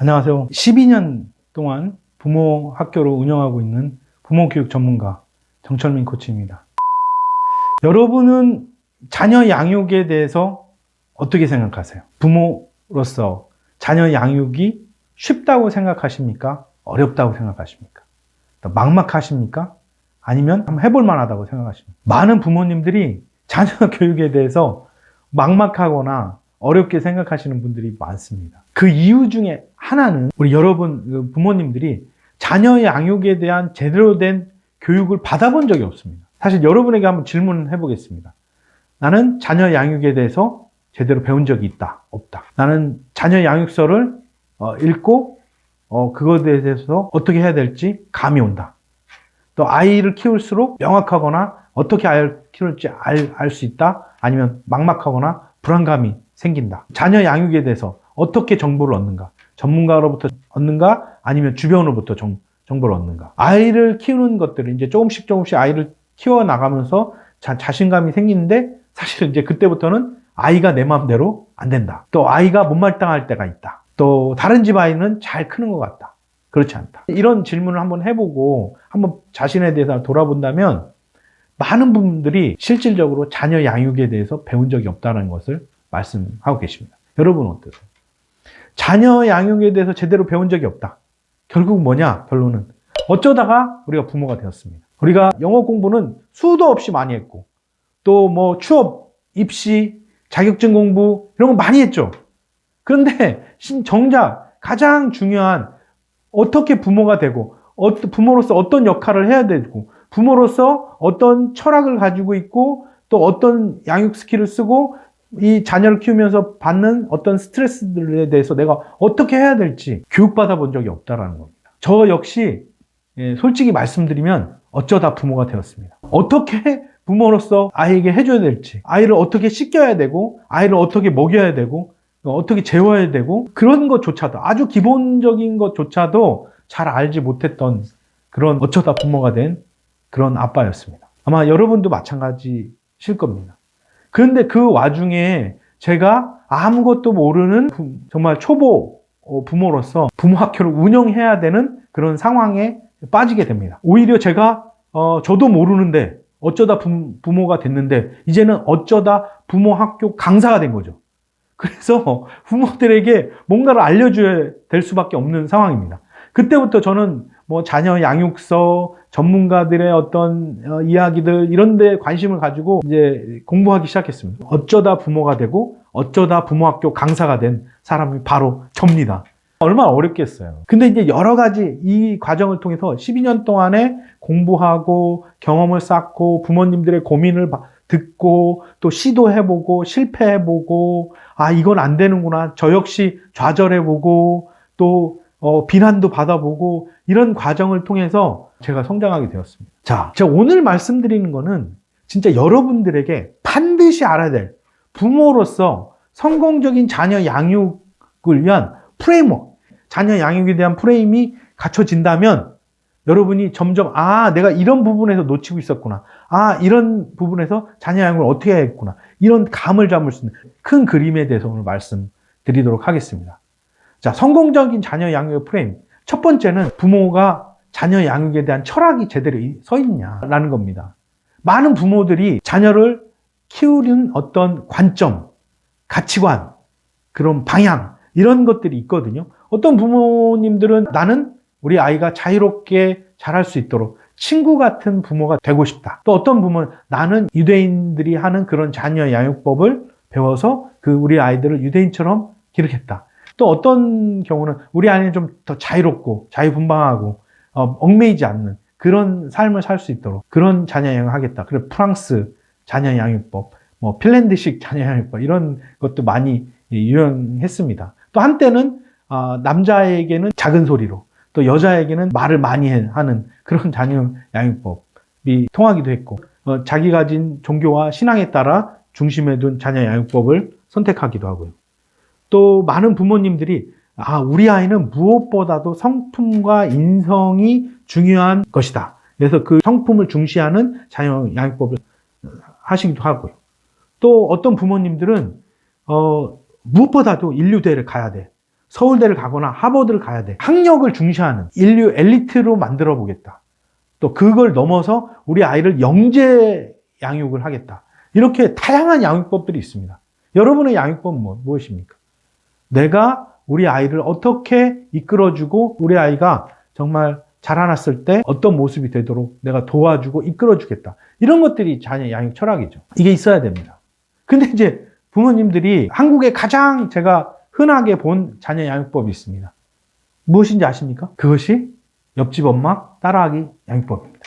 안녕하세요. 12년 동안 부모 학교를 운영하고 있는 부모교육 전문가 정철민 코치입니다. 여러분은 자녀 양육에 대해서 어떻게 생각하세요? 부모로서 자녀 양육이 쉽다고 생각하십니까? 어렵다고 생각하십니까? 막막하십니까? 아니면 한번 해볼 만하다고 생각하십니까? 많은 부모님들이 자녀 교육에 대해서 막막하거나 어렵게 생각하시는 분들이 많습니다. 그 이유 중에 하나는 우리 여러분 부모님들이 자녀 양육에 대한 제대로 된 교육을 받아본 적이 없습니다. 사실 여러분에게 한번 질문을 해보겠습니다. 나는 자녀 양육에 대해서 제대로 배운 적이 있다, 없다. 나는 자녀 양육서를 읽고 그것에 대해서 어떻게 해야 될지 감이 온다. 또 아이를 키울수록 명확하거나 어떻게 아이를 키울지 알 수 있다. 아니면 막막하거나 불안감이 생긴다. 자녀 양육에 대해서 어떻게 정보를 얻는가? 전문가로부터 얻는가? 아니면 주변으로부터 정보를 얻는가? 아이를 키우는 것들을 이제 조금씩 아이를 키워나가면서 자신감이 생기는데 사실 이제 그때부터는 아이가 내 마음대로 안 된다. 또 아이가 못마땅할 때가 있다. 또 다른 집 아이는 잘 크는 것 같다. 그렇지 않다. 이런 질문을 한번 해보고 한번 자신에 대해서 돌아본다면 많은 분들이 실질적으로 자녀 양육에 대해서 배운 적이 없다는 것을 말씀하고 계십니다. 여러분은 어떠세요? 자녀 양육에 대해서 제대로 배운 적이 없다. 결국 뭐냐? 결론은 어쩌다가 우리가 부모가 되었습니다. 우리가 영어 공부는 수도 없이 많이 했고 또 뭐 취업, 입시, 자격증 공부 이런 거 많이 했죠. 그런데 정작 가장 중요한 어떻게 부모가 되고 부모로서 어떤 역할을 해야 되고 부모로서 어떤 철학을 가지고 있고 또 어떤 양육 스킬을 쓰고 이 자녀를 키우면서 받는 어떤 스트레스들에 대해서 내가 어떻게 해야 될지 교육받아 본 적이 없다는 겁니다. 저 역시 솔직히 말씀드리면 어쩌다 부모가 되었습니다. 어떻게 부모로서 아이에게 해줘야 될지, 아이를 어떻게 씻겨야 되고 아이를 어떻게 먹여야 되고 어떻게 재워야 되고 그런 것조차도 아주 기본적인 것조차도 잘 알지 못했던 그런 어쩌다 부모가 된 그런 아빠였습니다. 아마 여러분도 마찬가지실 겁니다. 그런데 그 와중에 제가 아무것도 모르는 정말 초보 부모로서 부모 학교를 운영해야 되는 그런 상황에 빠지게 됩니다. 오히려 제가 저도 모르는데 어쩌다 부모가 됐는데 이제는 어쩌다 부모 학교 강사가 된 거죠. 그래서 부모들에게 뭔가를 알려줘야 될 수밖에 없는 상황입니다. 그때부터 저는 뭐 자녀 양육서, 전문가들의 어떤 이야기들 이런 데 관심을 가지고 이제 공부하기 시작했습니다. 어쩌다 부모가 되고 어쩌다 부모학교 강사가 된 사람이 바로 접니다. 얼마나 어렵겠어요. 근데 이제 여러 가지 이 과정을 통해서 12년 동안에 공부하고 경험을 쌓고 부모님들의 고민을 듣고 또 시도해보고 실패해보고 이건 안 되는구나. 저 역시 좌절해보고 또 비난도 받아보고 이런 과정을 통해서 제가 성장하게 되었습니다. 자, 제가 오늘 말씀드리는 거는 진짜 여러분들에게 반드시 알아야 될 부모로서 성공적인 자녀 양육을 위한 프레임워크, 자녀 양육에 대한 프레임이 갖춰진다면 여러분이 점점 내가 이런 부분에서 놓치고 있었구나. 이런 부분에서 자녀 양육을 어떻게 해야 했구나. 이런 감을 잡을 수 있는 큰 그림에 대해서 오늘 말씀드리도록 하겠습니다. 자, 성공적인 자녀 양육의 프레임. 첫 번째는 부모가 자녀 양육에 대한 철학이 제대로 서 있냐라는 겁니다. 많은 부모들이 자녀를 키우는 어떤 관점, 가치관, 그런 방향 이런 것들이 있거든요. 어떤 부모님들은 나는 우리 아이가 자유롭게 자랄 수 있도록 친구 같은 부모가 되고 싶다. 또 어떤 부모는 나는 유대인들이 하는 그런 자녀 양육법을 배워서 우리 아이들을 유대인처럼 기르겠다. 또 어떤 경우는 우리 아이는 좀 더 자유롭고 자유분방하고 얽매이지 않는 그런 삶을 살 수 있도록 그런 자녀 양육을 하겠다. 그래서 프랑스 자녀 양육법, 뭐 핀란드식 자녀 양육법 이런 것도 많이 유행했습니다. 또 한때는 남자에게는 작은 소리로 또 여자에게는 말을 많이 하는 그런 자녀 양육법이 통하기도 했고 자기 가진 종교와 신앙에 따라 중심에 둔 자녀 양육법을 선택하기도 하고요. 또 많은 부모님들이 우리 아이는 무엇보다도 성품과 인성이 중요한 것이다. 그래서 그 성품을 중시하는 자녀 양육법을 하시기도 하고요. 또 어떤 부모님들은 무엇보다도 인류대회를 가야 돼. 서울대를 가거나 하버드를 가야 돼. 학력을 중시하는 인류 엘리트로 만들어 보겠다. 또 그걸 넘어서 우리 아이를 영재 양육을 하겠다. 이렇게 다양한 양육법들이 있습니다. 여러분의 양육법은 무엇입니까? 내가 우리 아이를 어떻게 이끌어주고 우리 아이가 정말 자라났을 때 어떤 모습이 되도록 내가 도와주고 이끌어주겠다. 이런 것들이 자녀 양육 철학이죠. 이게 있어야 됩니다. 근데 이제 부모님들이 한국에 가장 제가 흔하게 본 자녀 양육법이 있습니다. 무엇인지 아십니까? 그것이 옆집 엄마 따라하기 양육법입니다.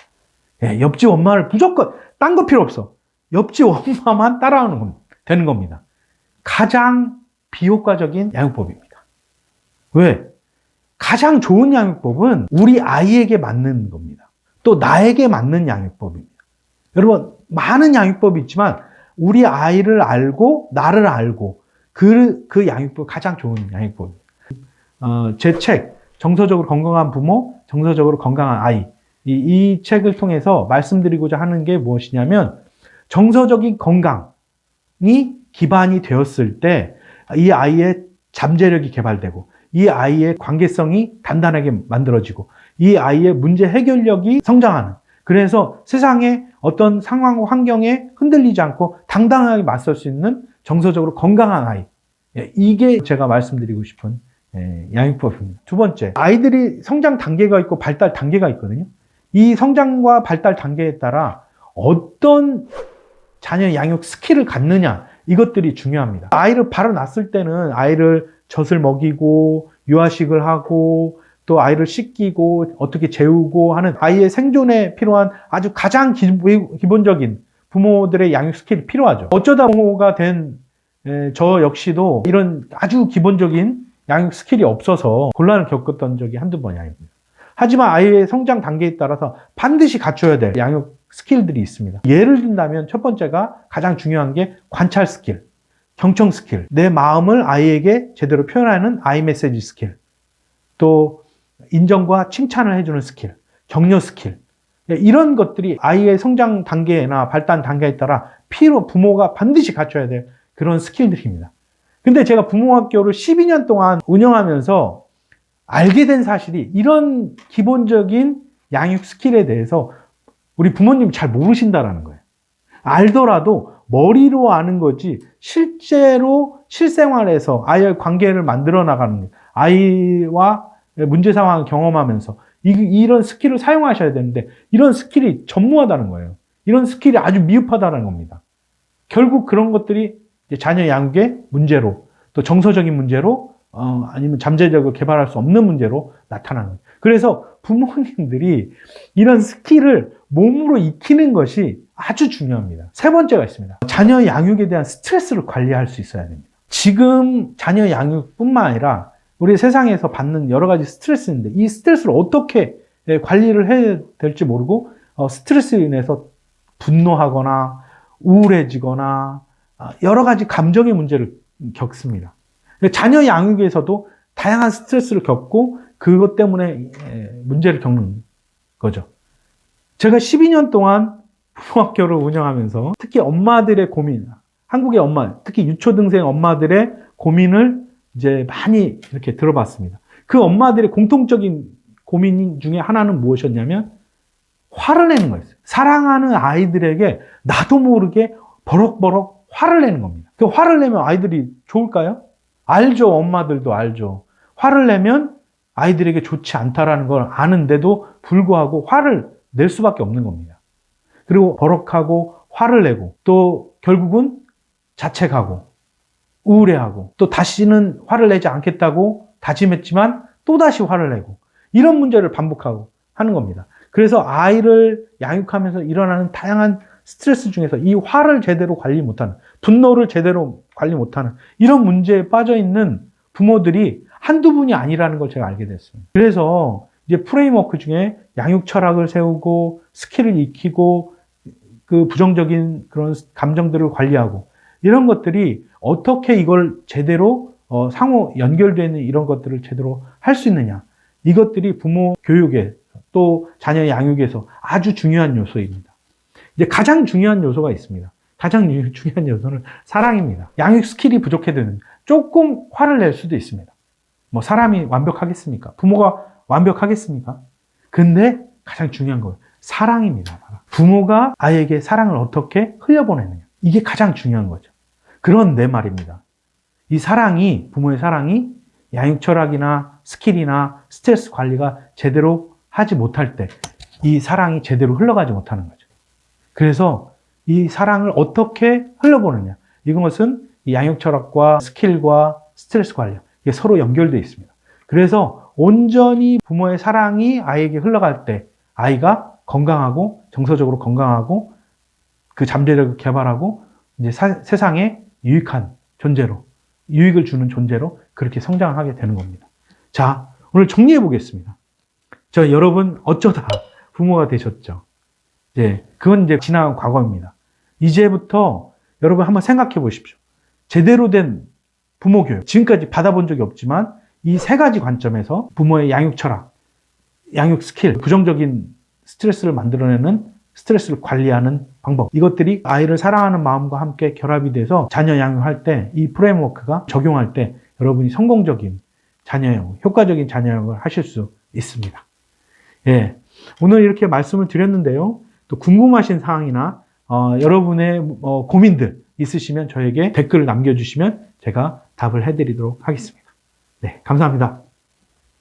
예, 옆집 엄마를 무조건 딴 거 필요 없어. 옆집 엄마만 따라하는 겁니다. 되는 겁니다. 가장 비효과적인 양육법입니다. 왜? 가장 좋은 양육법은 우리 아이에게 맞는 겁니다. 또 나에게 맞는 양육법입니다. 여러분, 많은 양육법이 있지만 우리 아이를 알고 나를 알고 그 양육법이 가장 좋은 양육법입니다. 제 책 정서적으로 건강한 부모, 정서적으로 건강한 아이, 이 책을 통해서 말씀드리고자 하는 게 무엇이냐면 정서적인 건강이 기반이 되었을 때 이 아이의 잠재력이 개발되고 이 아이의 관계성이 단단하게 만들어지고 이 아이의 문제 해결력이 성장하는, 그래서 세상의 어떤 상황, 환경에 흔들리지 않고 당당하게 맞설 수 있는 정서적으로 건강한 아이. 이게 제가 말씀드리고 싶은 양육법입니다. 두 번째, 아이들이 성장 단계가 있고 발달 단계가 있거든요. 이 성장과 발달 단계에 따라 어떤 자녀 양육 스킬을 갖느냐, 이것들이 중요합니다. 아이를 바로 낳았을 때는 아이를 젖을 먹이고 유아식을 하고 또 아이를 씻기고 어떻게 재우고 하는 아이의 생존에 필요한 아주 가장 기본적인 부모들의 양육 스킬이 필요하죠. 어쩌다 부모가 된 저 역시도 이런 아주 기본적인 양육 스킬이 없어서 곤란을 겪었던 적이 한두 번이 아닙니다. 하지만 아이의 성장 단계에 따라서 반드시 갖춰야 될 양육 스킬들이 있습니다. 예를 든다면 첫 번째가 가장 중요한 게 관찰 스킬, 경청 스킬, 내 마음을 아이에게 제대로 표현하는 아이 메시지 스킬, 또 인정과 칭찬을 해주는 스킬, 격려 스킬, 이런 것들이 아이의 성장 단계나 발달 단계에 따라 부모가 반드시 갖춰야 될 그런 스킬들입니다. 근데 제가 부모학교를 12년 동안 운영하면서 알게 된 사실이 이런 기본적인 양육 스킬에 대해서 우리 부모님 잘 모르신다라는 거예요. 알더라도 머리로 아는 거지 실제로 실생활에서 아이의 관계를 만들어 나가는, 아이와 문제 상황을 경험하면서 이런 스킬을 사용하셔야 되는데 이런 스킬이 전무하다는 거예요. 이런 스킬이 아주 미흡하다는 겁니다. 결국 그런 것들이 이제 자녀 양육의 문제로, 또 정서적인 문제로, 아니면 잠재력을 개발할 수 없는 문제로 나타나는 거예요. 그래서 부모님들이 이런 스킬을 몸으로 익히는 것이 아주 중요합니다. 세 번째가 있습니다. 자녀 양육에 대한 스트레스를 관리할 수 있어야 됩니다. 지금 자녀 양육뿐만 아니라 우리 세상에서 받는 여러 가지 스트레스인데 이 스트레스를 어떻게 관리를 해야 될지 모르고 스트레스로 인해서 분노하거나 우울해지거나 여러 가지 감정의 문제를 겪습니다. 자녀 양육에서도 다양한 스트레스를 겪고 그것 때문에 문제를 겪는 거죠. 제가 12년 동안 부모학교를 운영하면서 특히 엄마들의 고민, 한국의 엄마, 특히 유초등생 엄마들의 고민을 이제 많이 이렇게 들어봤습니다. 그 엄마들의 공통적인 고민 중에 하나는 무엇이었냐면 화를 내는 거였어요. 사랑하는 아이들에게 나도 모르게 버럭버럭 화를 내는 겁니다. 그 화를 내면 아이들이 좋을까요? 알죠. 엄마들도 알죠. 화를 내면 아이들에게 좋지 않다라는 걸 아는데도 불구하고 화를 낼 수밖에 없는 겁니다. 그리고 버럭하고 화를 내고 또 결국은 자책하고 우울해하고 또 다시는 화를 내지 않겠다고 다짐했지만 또다시 화를 내고 이런 문제를 반복하고 하는 겁니다. 그래서 아이를 양육하면서 일어나는 다양한 스트레스 중에서 이 화를 제대로 관리 못하는, 분노를 제대로 관리 못하는 이런 문제에 빠져 있는 부모들이 한두 분이 아니라는 걸 제가 알게 됐습니다. 그래서 이제 프레임워크 중에 양육 철학을 세우고 스킬을 익히고 그 부정적인 그런 감정들을 관리하고 이런 것들이 어떻게 이걸 제대로 상호 연결되는 이런 것들을 제대로 할 수 있느냐. 이것들이 부모 교육에 또 자녀 양육에서 아주 중요한 요소입니다. 이제 가장 중요한 요소가 있습니다. 가장 중요한 요소는 사랑입니다. 양육 스킬이 부족해도 조금 화를 낼 수도 있습니다. 뭐 사람이 완벽하겠습니까? 부모가 완벽하겠습니까? 근데 가장 중요한 거예요. 사랑입니다. 부모가 아이에게 사랑을 어떻게 흘려보내느냐. 이게 가장 중요한 거죠. 그런데 말입니다. 이 사랑이, 부모의 사랑이 양육 철학이나 스킬이나 스트레스 관리가 제대로 하지 못할 때 이 사랑이 제대로 흘러가지 못하는 거죠. 그래서 이 사랑을 어떻게 흘려보느냐. 이것은 이 양육 철학과 스킬과 스트레스 관리, 이게 서로 연결되어 있습니다. 그래서 온전히 부모의 사랑이 아이에게 흘러갈 때 아이가 건강하고 정서적으로 건강하고 그 잠재력을 개발하고 이제 세상에 유익한 존재로, 유익을 주는 존재로 그렇게 성장하게 되는 겁니다. 자, 오늘 정리해 보겠습니다. 여러분 어쩌다 부모가 되셨죠? 그건 이제 지나간 과거입니다. 이제부터 여러분 한번 생각해 보십시오. 제대로 된 부모 교육, 지금까지 받아본 적이 없지만 이 세 가지 관점에서 부모의 양육 철학, 양육 스킬, 부정적인 스트레스를 만들어내는 스트레스를 관리하는 방법, 이것들이 아이를 사랑하는 마음과 함께 결합이 돼서 자녀 양육할 때 이 프레임워크가 적용할 때 여러분이 성공적인 자녀 양육, 효과적인 자녀 양육을 하실 수 있습니다. 오늘 이렇게 말씀을 드렸는데요. 또 궁금하신 사항이나 여러분의 고민들 있으시면 저에게 댓글을 남겨주시면 제가 답을 해드리도록 하겠습니다. 네, 감사합니다.